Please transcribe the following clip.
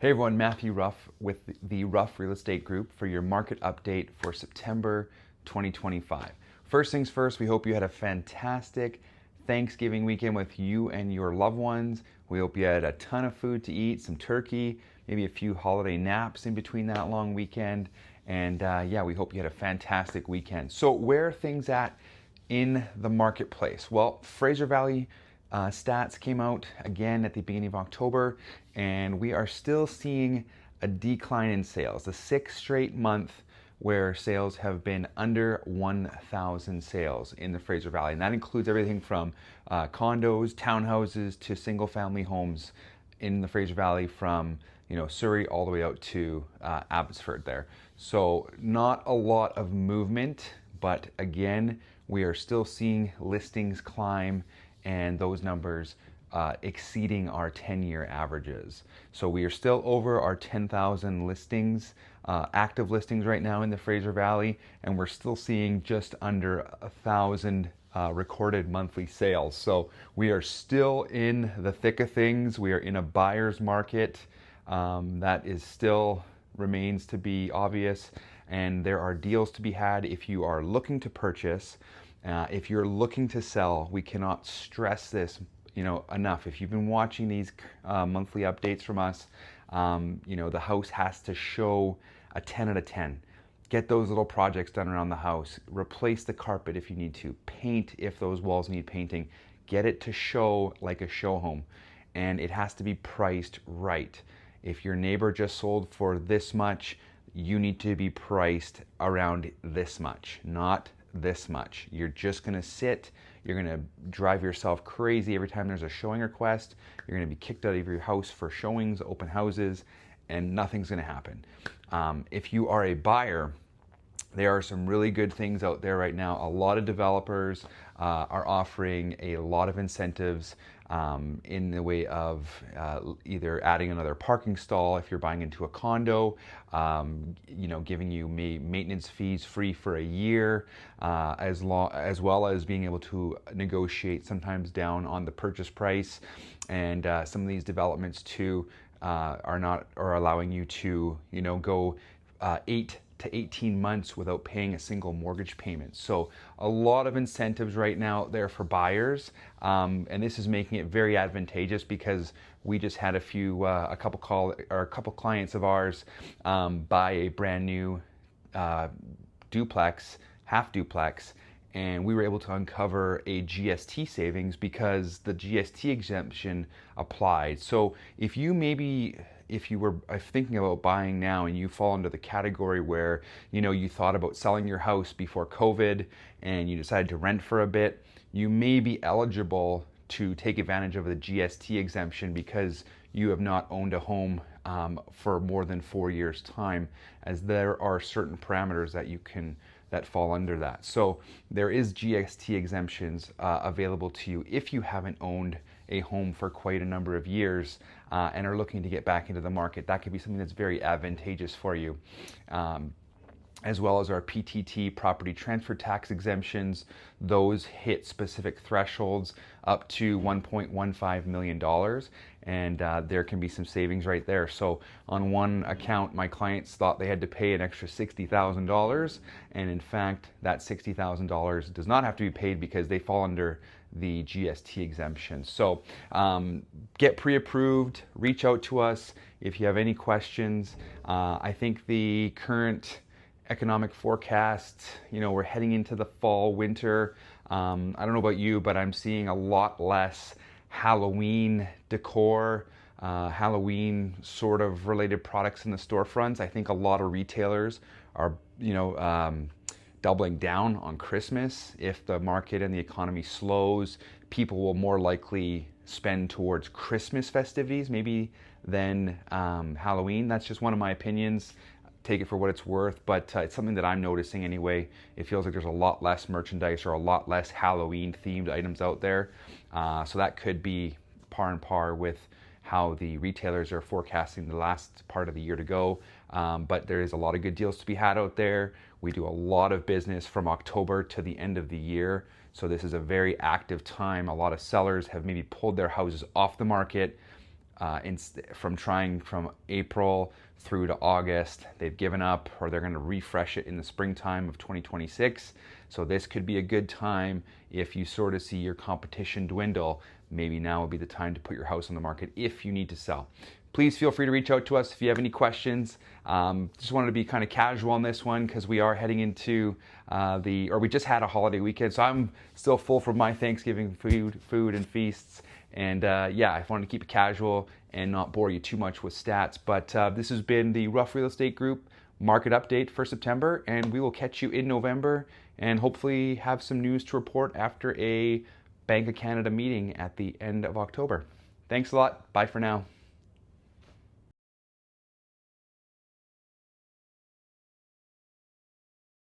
Hey everyone, Matthew Rufh with the Rufh Real Estate Group for your market update for September 2025. First things first, we hope you had a fantastic Thanksgiving weekend with you and your loved ones. We hope you had a ton of food to eat, some turkey, maybe a few holiday naps in between that long weekend. And yeah, we hope you had a fantastic weekend. So where are things at in the marketplace? Well, Fraser Valley stats came out again at the beginning of October, and we are still seeing a decline in sales. The sixth straight month where sales have been under 1,000 sales in the Fraser Valley, and that includes everything from condos, townhouses, to single-family homes in the Fraser Valley, from Surrey all the way out to Abbotsford there. So not a lot of movement, but again, we are still seeing listings climb and those numbers exceeding our 10-year averages. So we are still over our 10,000 listings, active listings right now in the Fraser Valley, and we're still seeing just under 1,000 recorded monthly sales. So we are still in the thick of things. We are in a buyer's market that is still remains to be obvious, and there are deals to be had if you are looking to purchase. If you're looking to sell, we cannot stress this enough. If you've been watching these monthly updates from us, the house has to show a 10 out of 10. Get those little projects done around the house. Replace the carpet if you need to. Paint if those walls need painting. Get it to show like a show home. And it has to be priced right. If your neighbor just sold for this much, you need to be priced around this much, not this much. You're just going to sit, you're going to drive yourself crazy every time there's a showing request. You're going to be kicked out of your house for showings, open houses, and nothing's going to happen. If you are a buyer, there are some really good things out there right now. A lot of developers are offering a lot of incentives in the way of either adding another parking stall if you're buying into a condo, giving you maintenance fees free for a year, as well as being able to negotiate sometimes down on the purchase price. And some of these developments too are allowing you to go 8 to 18 months without paying a single mortgage payment. So a lot of incentives right now there for buyers, and this is making it very advantageous because we just had a couple clients of ours buy a brand new duplex, half duplex, and we were able to uncover a GST savings because the GST exemption applied. So if you were thinking about buying now and you fall into the category where you thought about selling your house before COVID and you decided to rent for a bit, you may be eligible to take advantage of the GST exemption because you have not owned a home for more than 4 years' time, as there are certain parameters that fall under that. So there is GST exemptions available to you if you haven't owned a home for quite a number of years and are looking to get back into the market. That could be something that's very advantageous for you. As well as our PTT, property transfer tax exemptions. Those hit specific thresholds up to $1.15 million, and there can be some savings right there. So on one account, my clients thought they had to pay an extra $60,000, and in fact, that $60,000 does not have to be paid because they fall under the GST exemption. So get pre-approved, reach out to us if you have any questions. I think the current economic forecast, we're heading into the fall, winter. I don't know about you, but I'm seeing a lot less Halloween decor, Halloween sort of related products in the storefronts. I think a lot of retailers are, doubling down on Christmas. If the market and the economy slows, people will more likely spend towards Christmas festivities maybe than Halloween. That's just one of my opinions. Take it for what it's worth, but it's something that I'm noticing anyway. It feels like there's a lot less merchandise or a lot less Halloween themed items out there. So that could be par and par with how the retailers are forecasting the last part of the year to go. But there is a lot of good deals to be had out there. We do a lot of business from October to the end of the year. So this is a very active time. A lot of sellers have maybe pulled their houses off the market from trying from April through to August. They've given up, or they're going to refresh it in the springtime of 2026. So this could be a good time if you sort of see your competition dwindle. Maybe now would be the time to put your house on the market if you need to sell. Please feel free to reach out to us if you have any questions. Just wanted to be kind of casual on this one because we are heading into we just had a holiday weekend, so I'm still full from my Thanksgiving food and feasts. And yeah, I wanted to keep it casual and not bore you too much with stats. But this has been the Rufh Real Estate Group market update for September, and we will catch you in November and hopefully have some news to report after a Bank of Canada meeting at the end of October. Thanks a lot. Bye for now.